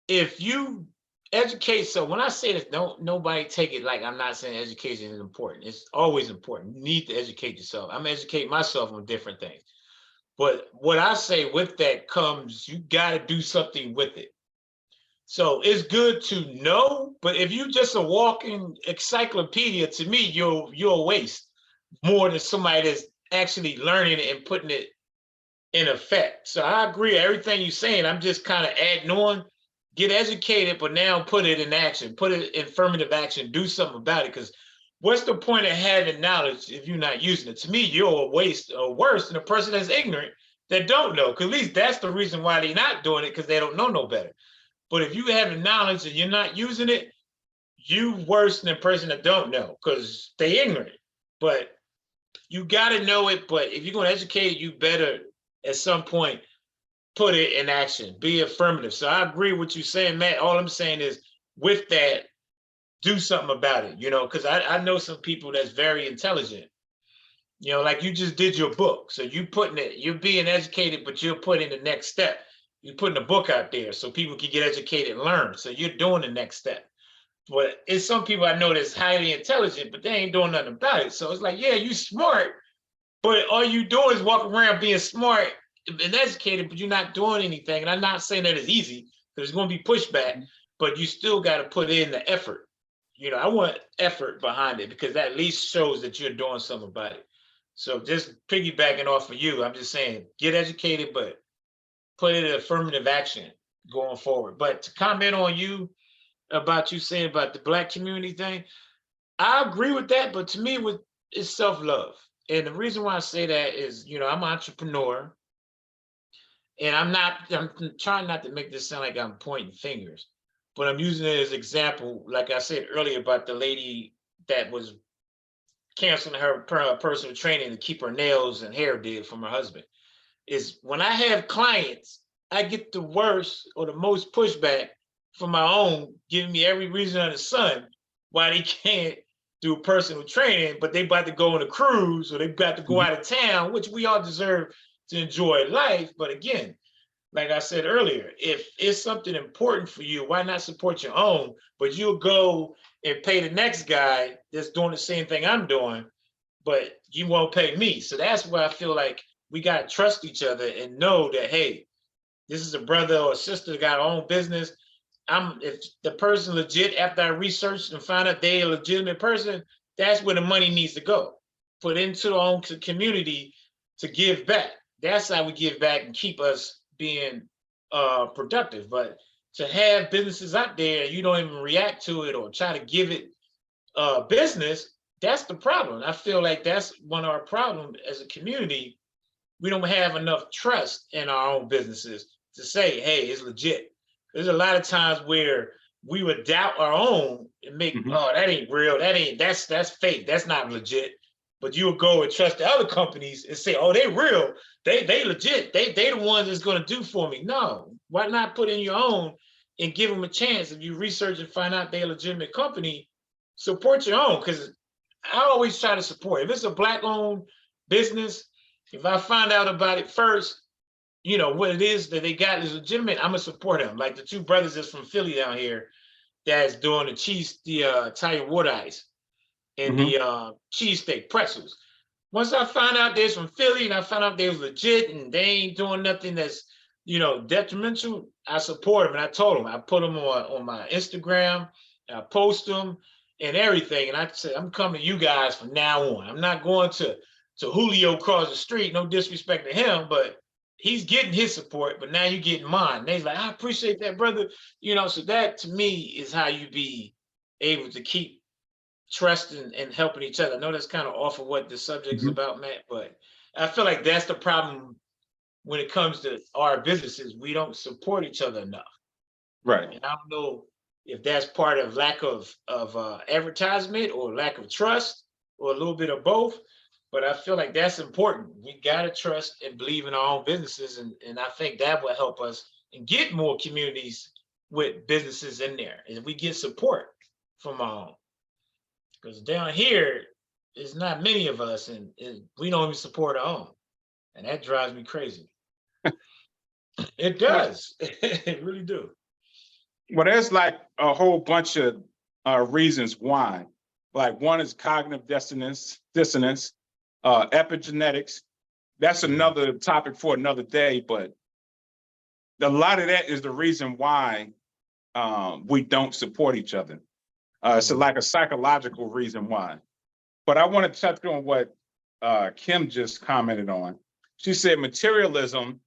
if you educate, so when I say this, don't nobody take it like I'm not saying education is important. It's always important. You need to educate yourself. I'm educating myself on different things. But what I say with that comes, you got to do something with it. So it's good to know, but if you just a walking encyclopedia, to me, you're a waste more than somebody that's actually learning it and putting it in effect. So I agree everything you're saying. I'm just kind of adding on. Get educated, but now put it in action. Put it in affirmative action. Do something about it. Because what's the point of having knowledge if you're not using it? To me, you're a waste or worse than a person that's ignorant that don't know. Because at least that's the reason why they're not doing it, because they don't know no better. But if you have the knowledge and you're not using it, you worse than a person that don't know because they ignorant. But you got to know it. But if you're going to educate, you better at some point put it in action, be affirmative. So I agree with you saying, Matt. All I'm saying is with that, do something about it, because I know some people that's very intelligent, like you just did your book. So you're being educated, but you're putting the next step. You're putting a book out there so people can get educated and learn. So you're doing the next step. But it's some people I know that's highly intelligent, but they ain't doing nothing about it. So it's like, yeah, you smart, but all you doing is walking around being smart and educated, but you're not doing anything. And I'm not saying that it's easy, because there's going to be pushback, but you still got to put in the effort. I want effort behind it, because that at least shows that you're doing something about it. So just piggybacking off of you, I'm just saying, get educated, but put it in affirmative action going forward. But to comment on you about you saying about the Black community thing, I agree with that, but to me, it's self-love. And the reason why I say that is, I'm an entrepreneur, and I'm trying not to make this sound like I'm pointing fingers, but I'm using it as example, like I said earlier about the lady that was canceling her personal training to keep her nails and hair did from her husband. Is when I have clients, I get the worst or the most pushback from my own, giving me every reason under the sun why they can't do personal training, but they about to go on a cruise or they got to go out of town, which we all deserve to enjoy life. But again, like I said earlier, if it's something important for you, why not support your own? But you'll go and pay the next guy that's doing the same thing I'm doing, but you won't pay me. So that's where I feel like we got to trust each other and know that, hey, this is a brother or a sister that got our own business. If the person legit, after I researched and found out they're a legitimate person, that's where the money needs to go. Put into the own community to give back. That's how we give back and keep us being productive. But to have businesses out there, you don't even react to it or try to give it business, that's the problem. I feel like that's one of our problems as a community. We don't have enough trust in our own businesses to say, hey, it's legit. There's a lot of times where we would doubt our own and make, oh, that ain't real. That's fake. That's not legit. But you'll go and trust the other companies and say, oh, they real. They legit. They the ones that's going to do for me. No, why not put in your own and give them a chance? If you research and find out they're a legitimate company, support your own. Because I always try to support. If it's a Black-owned business, if I find out about it first, what it is that they got is legitimate, I'm gonna support them. Like the two brothers that's from Philly down here that's doing the Italian water ice and the cheesesteak pretzels. Once I found out they was from Philly and I found out they was legit and they ain't doing nothing that's, detrimental, I support them. And I told them, I put them on my Instagram, I post them and everything. And I said, I'm coming to you guys from now on. I'm not going to Julio across the street. No disrespect to him, but he's getting his support, but now you're getting mine. And they's like, I appreciate that, brother. So that to me is how you be able to keep trusting and helping each other. I know that's kind of off of what the subject is Mhm. about, Matt, but I feel like that's the problem when it comes to our businesses. We don't support each other enough. Right. And I don't know if that's part of lack of advertisement or lack of trust or a little bit of both. But I feel like that's important. We gotta trust and believe in our own businesses, and I think that will help us and get more communities with businesses in there, and we get support from our own. Because down here, there's not many of us, and we don't even support our own, and that drives me crazy. It Well, does. It really do. well, there's like a whole bunch of reasons why. Like one is cognitive dissonance, epigenetics. That's Mhm. another topic for another day, but a lot of that is the reason why we don't support each other. So Mhm. like a psychological reason why. But I want to touch on what Kim just commented on. She said materialism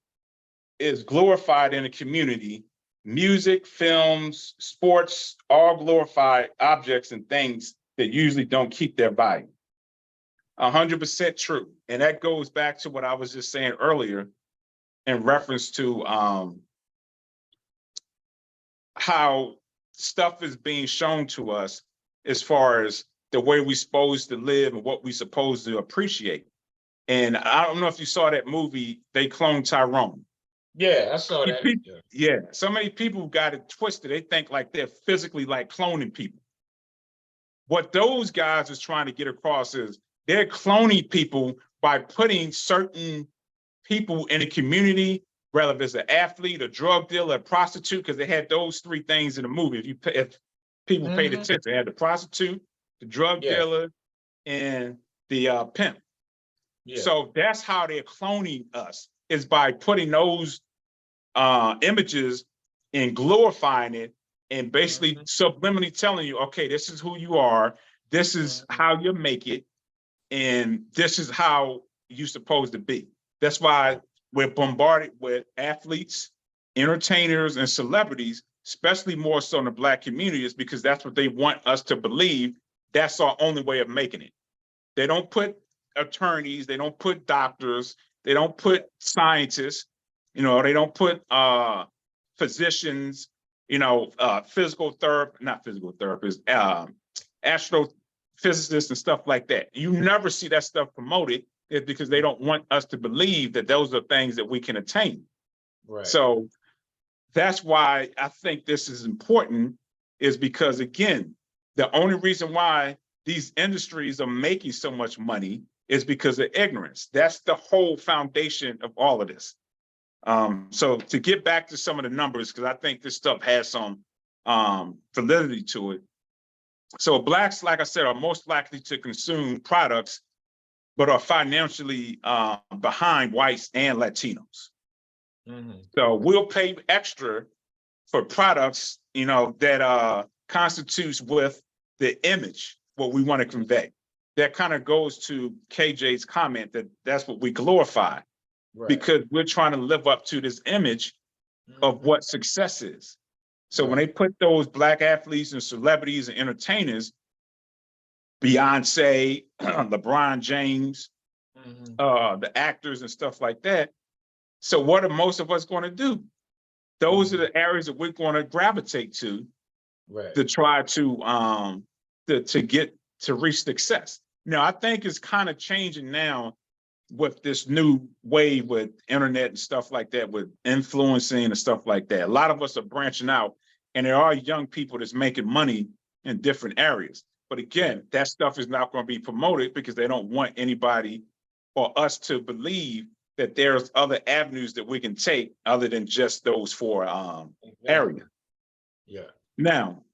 is glorified in a community. Music, films, sports, all glorify objects and things that usually don't keep their value. 100% true. And that goes back to what I was just saying earlier in reference to how stuff is being shown to us as far as the way we're supposed to live and what we're supposed to appreciate. And I don't know if you saw that movie, They Cloned Tyrone. Yeah, I saw that. Yeah. Yeah, so many people got it twisted. They think like they're physically like cloning people. What those guys is trying to get across is they're cloning people by putting certain people in the community, whether it's an athlete, a drug dealer, a prostitute, because they had those three things in the movie. If people paid Hmm. attention, they had the prostitute, the drug Yeah. dealer, and the pimp. Yeah. So that's how they're cloning us, is by putting those images and glorifying it and basically Hmm. subliminally telling you, okay, this is who you are, this is Hmm. how you make it, and this is how you're supposed to be. That's why we're bombarded with athletes, entertainers, and celebrities, especially more so in the Black community, is because that's what they want us to believe. That's our only way of making it. They don't put attorneys, they don't put doctors, they don't put scientists, they don't put physicians, physical therapy, not physical therapists, astrophysicists and stuff like that. You never see that stuff promoted, is because they don't want us to believe that those are things that we can attain. Right. So that's why I think this is important, is because again, the only reason why these industries are making so much money is because of ignorance. That's the whole foundation of all of this. So to get back to some of the numbers, because I think this stuff has some validity to it. So Blacks, like I said, are most likely to consume products, but are financially behind whites and Latinos. Hmm. So we'll pay extra for products, that constitutes with the image, what we want to convey. That kind of goes to KJ's comment that that's what we glorify, Right. because we're trying to live up to this image of Hmm. what success is. So when Right. they put those Black athletes and celebrities and entertainers, Beyonce, LeBron James, Hmm. the actors and stuff like that. So what are most of us going to do? Those are Hmm. the areas that we're going to gravitate Right. to try to get to reach success. Now, I think it's kind of changing now with this new wave with internet and stuff like that, with influencing and stuff like that. A lot of us are branching out, and there are young people that's making money in different areas. But Right. again, that stuff is not going to be promoted because they don't want anybody or us to believe that there's other avenues that we can take other than just those four Exactly. areas. Yeah. Now,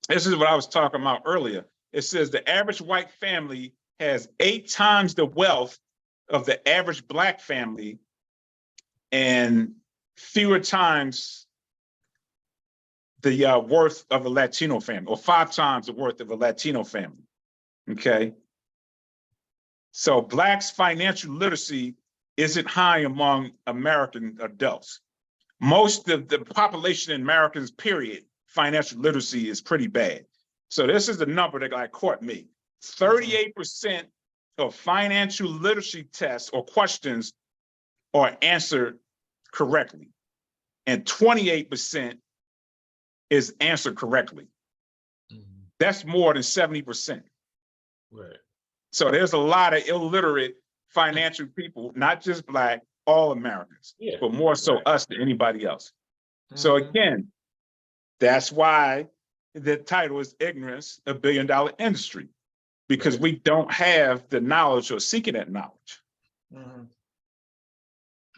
this is what I was talking about earlier. It says the average white family has 8 times the wealth of the average Black family and fewer times the worth of a Latino family, or 5 times the worth of a Latino family. Okay. So Blacks' financial literacy isn't high among American adults. Most of the population in Americans, period, financial literacy is pretty bad. So this is the number that like caught me. 38% of financial literacy tests or questions are answered correctly, and 28% is answered correctly. That's more than 70%. Right. So there's a lot of illiterate financial people, not just Black, all Americans, but more so us than anybody else. So again, that's why the title is Ignorance, a $1 billion industry, because we don't have the knowledge or seeking that knowledge.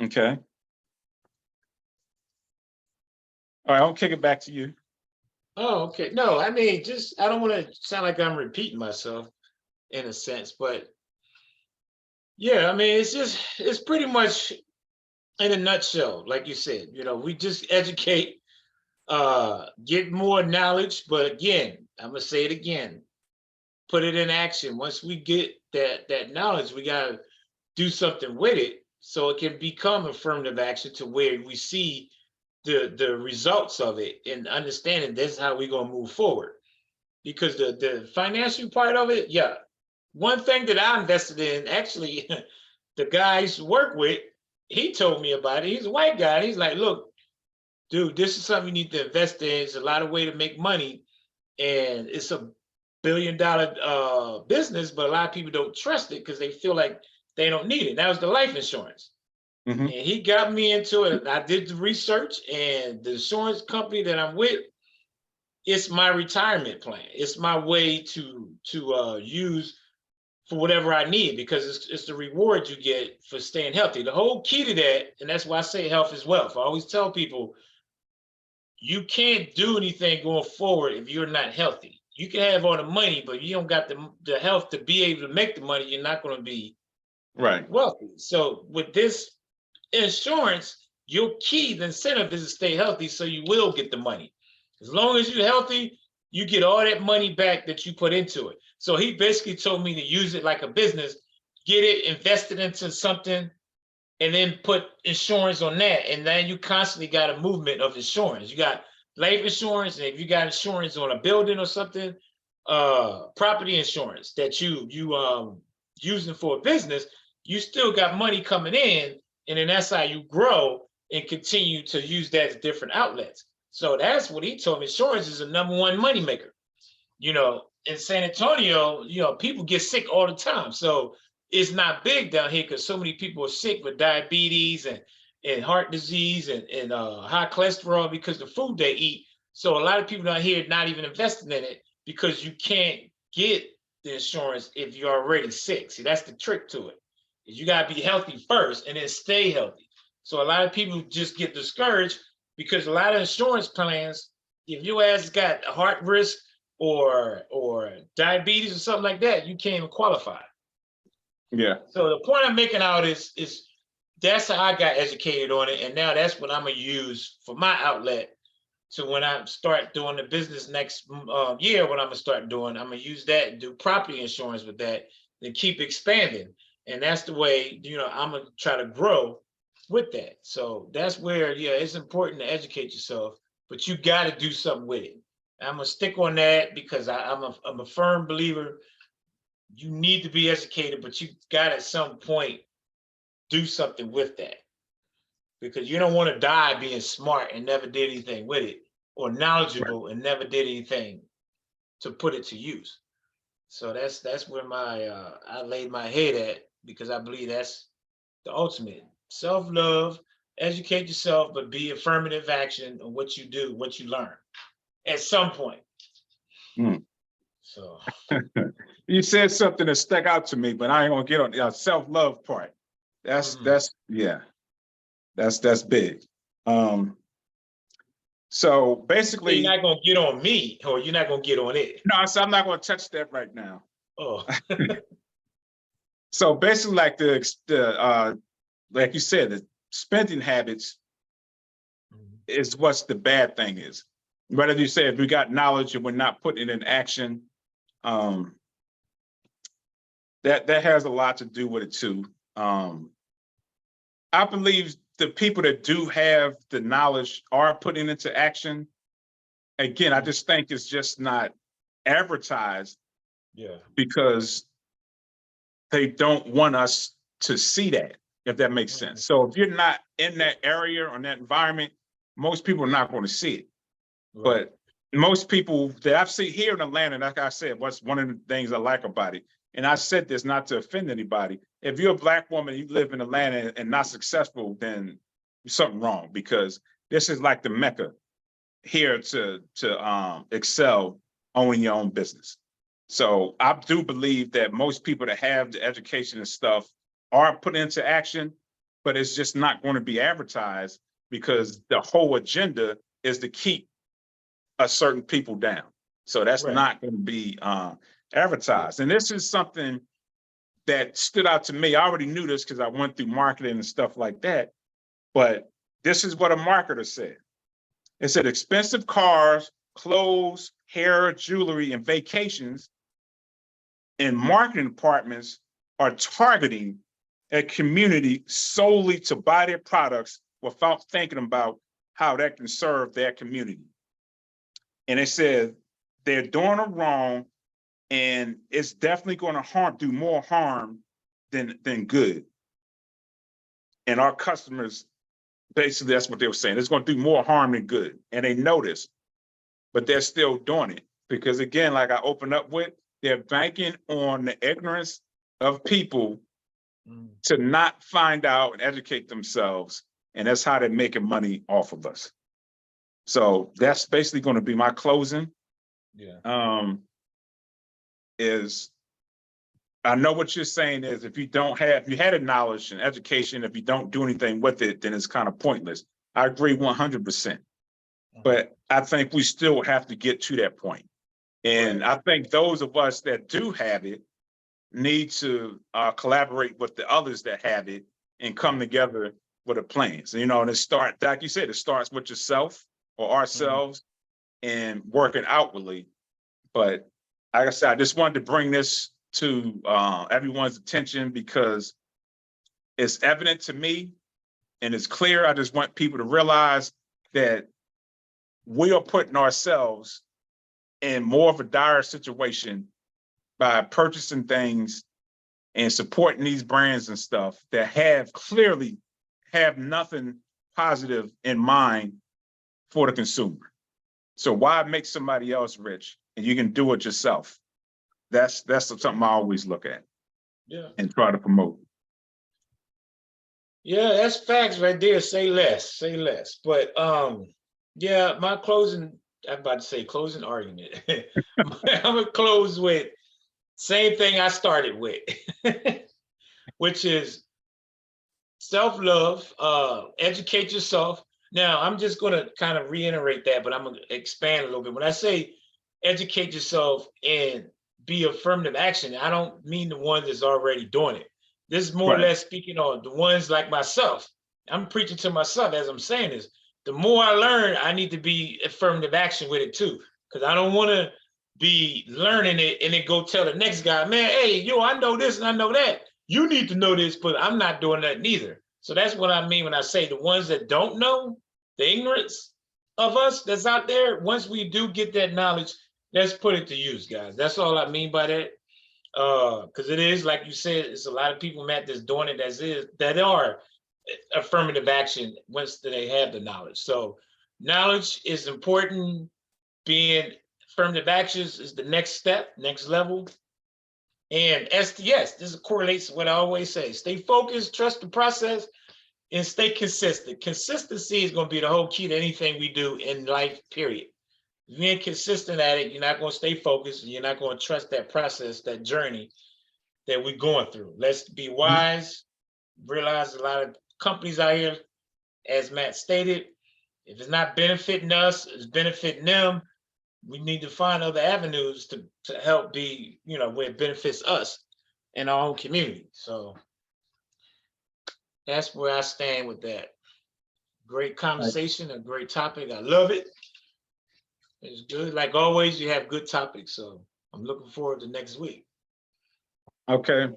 Okay. All right, I'll kick it back to you. Oh, okay. No, I mean, just, I don't want to sound like I'm repeating myself in a sense, but yeah, I mean, it's pretty much in a nutshell, like you said, we just educate, get more knowledge, but again, I'm gonna say it again, put it in action. Once we get that knowledge, we gotta do something with it so it can become affirmative action to where we see the results of it and understanding this is how we're gonna move forward. Because the financial part of it, yeah. One thing that I invested in, actually, the guy I used to work with, he told me about it. He's a white guy. And he's like, look, dude, this is something you need to invest in. It's a lot of way to make money. And it's a $1 billion business, but a lot of people don't trust it because they feel like they don't need it. That was the life insurance. And he got me into it. I did the research, and the insurance company that I'm with, it's my retirement plan. It's my way to use for whatever I need, because it's the reward you get for staying healthy. The whole key to that, and that's why I say health is wealth. I always tell people, you can't do anything going forward if you're not healthy. You can have all the money, but you don't got the health to be able to make the money, you're not going to be wealthy. So with this insurance, your key, the incentive is to stay healthy, so you will get the money. As long as you're healthy, you get all that money back that you put into it. So he basically told me to use it like a business, get it invested into something, and then put insurance on that. And then you constantly got a movement of insurance. You got life insurance, and if you got insurance on a building or something, property insurance that you using for a business, you still got money coming in, and then that's how you grow and continue to use that as different outlets. So that's what he told me. Insurance is the #1 moneymaker. In San Antonio, people get sick all the time. So it's not big down here because so many people are sick with diabetes and heart disease and high cholesterol because the food they eat. So a lot of people down here not even investing in it because you can't get the insurance if you're already sick. See, that's the trick to it. Is you got to be healthy first and then stay healthy. So a lot of people just get discouraged because a lot of insurance plans, if your ass got a heart risk or diabetes or something like that, you can't even qualify. Yeah. So the point I'm making out is that's how I got educated on it, and now that's what I'm gonna use for my outlet. So when I start doing the business next year, what I'm gonna start doing, I'm gonna use that and do property insurance with that, and keep expanding. And that's the way, I'm gonna try to grow with that. So that's where, yeah, it's important to educate yourself, but you got to do something with it. I'm gonna stick on that because I'm a firm believer. You need to be educated, but you got at some point do something with that, because you don't want to die being smart and never did anything with it, or knowledgeable and never did anything to put it to use. So that's where I laid my head at, because I believe that's the ultimate. Self-love, educate yourself, but be affirmative action on what you do, what you learn at some point. So you said something that stuck out to me, but I ain't gonna get on the self-love part. That's big. So basically, you're not gonna get on me, or you're not gonna get on it. No, I'm not gonna touch that right now. Oh. So basically, like like you said, the spending habits is what's the bad thing is. Whether you say if we got knowledge and we're not putting it in action, um, that has a lot to do with it too. I believe the people that do have the knowledge are putting into action. Again, I just think it's just not advertised. Yeah. Because they don't want us to see that, if that makes sense. So if you're not in that area or in that environment, most people are not going to see it. Right. But most people that I've seen here in Atlanta, like I said, what's one of the things I like about it, and I said this not to offend anybody. If you're a Black woman, you live in Atlanta and not successful, then something wrong, because this is like the Mecca here to excel owning your own business. So I do believe that most people that have the education and stuff are put into action, but it's just not going to be advertised because the whole agenda is to keep a certain people down. So that's Right. not going to be advertised. And this is something that stood out to me. I already knew this because I went through marketing and stuff like that. But this is what a marketer said. It said expensive cars, clothes, hair, jewelry, and vacations and marketing departments are targeting a community solely to buy their products without thinking about how that can serve their community. And they said they're doing it wrong, and it's definitely going to do more harm than good. And our customers, basically, that's what they were saying. It's going to do more harm than good. And they know this, but they're still doing it. Because again, like I opened up with, they're banking on the ignorance of people to not find out and educate themselves. And that's how they're making money off of us. So that's basically going to be my closing. Yeah. Is I know what you're saying is if you had a knowledge and education, if you don't do anything with it, then it's kind of pointless. I agree 100%. But I think we still have to get to that point. And Right. I think those of us that do have it need to collaborate with the others that have it and come together with a plan. So, and it like you said, it starts with yourself or ourselves and working outwardly. But like I said, I just wanted to bring this to everyone's attention because it's evident to me and it's clear. I just want people to realize that we are putting ourselves in more of a dire situation by purchasing things and supporting these brands and stuff that clearly have nothing positive in mind for the consumer. So why make somebody else rich and you can do it yourself? That's something I always look at and try to promote. Yeah, that's facts right there. Say less, say less. But yeah, my closing, I'm about to say closing argument. I'm gonna close with same thing I started with, which is self-love, educate yourself. Now, I'm just gonna kind of reiterate that, but I'm gonna expand a little bit. When I say educate yourself and be affirmative action, I don't mean the one that's already doing it. This is more or Right. less speaking on the ones like myself. I'm preaching to myself as I'm saying this. The more I learn, I need to be affirmative action with it too, because I don't want to be learning it and then go tell the next guy, man, hey, I know this and I know that. You need to know this, but I'm not doing that neither. So that's what I mean when I say the ones that don't know, the ignorance of us that's out there, once we do get that knowledge, let's put it to use, guys. That's all I mean by that. Because it is, like you said, it's a lot of people, Matt, that's doing it that are affirmative action once they have the knowledge. So knowledge is important. Being affirmative actions is the next step, next level. And STS, this correlates to what I always say. Stay focused, trust the process, and stay consistent. Consistency is going to be the whole key to anything we do in life, period. If you ain't consistent at it, you're not going to stay focused, and you're not going to trust that process, that journey that we're going through. Let's be wise, realize a lot of companies out here, as Matt stated, if it's not benefiting us, it's benefiting them. We need to find other avenues to help be, where it benefits us. in our own community. So that's where I stand with that. Great conversation, a great topic. I love it. It's good. Like always, you have good topics. So I'm looking forward to next week. Okay.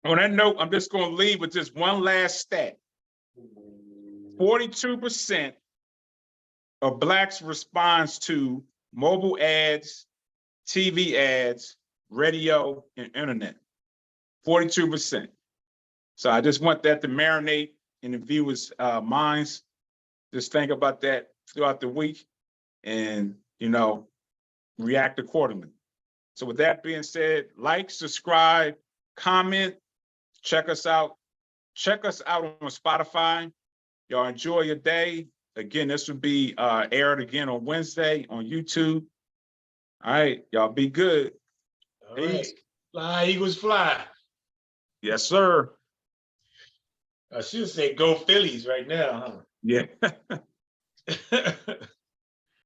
On that note, I'm just going to leave with just one last stat. 42% of Blacks responds to mobile ads, TV ads, radio, and internet. 42%. So I just want that to marinate in the viewers' minds. Just think about that throughout the week and, react accordingly. So with that being said, like, subscribe, comment, check us out. Check us out on Spotify. Y'all enjoy your day. Again, this will be aired again on Wednesday on YouTube. All right, y'all be good. All Peace. right. Fly, Eagles, fly. Yes, sir. I should say go Phillies right now, Yeah. huh?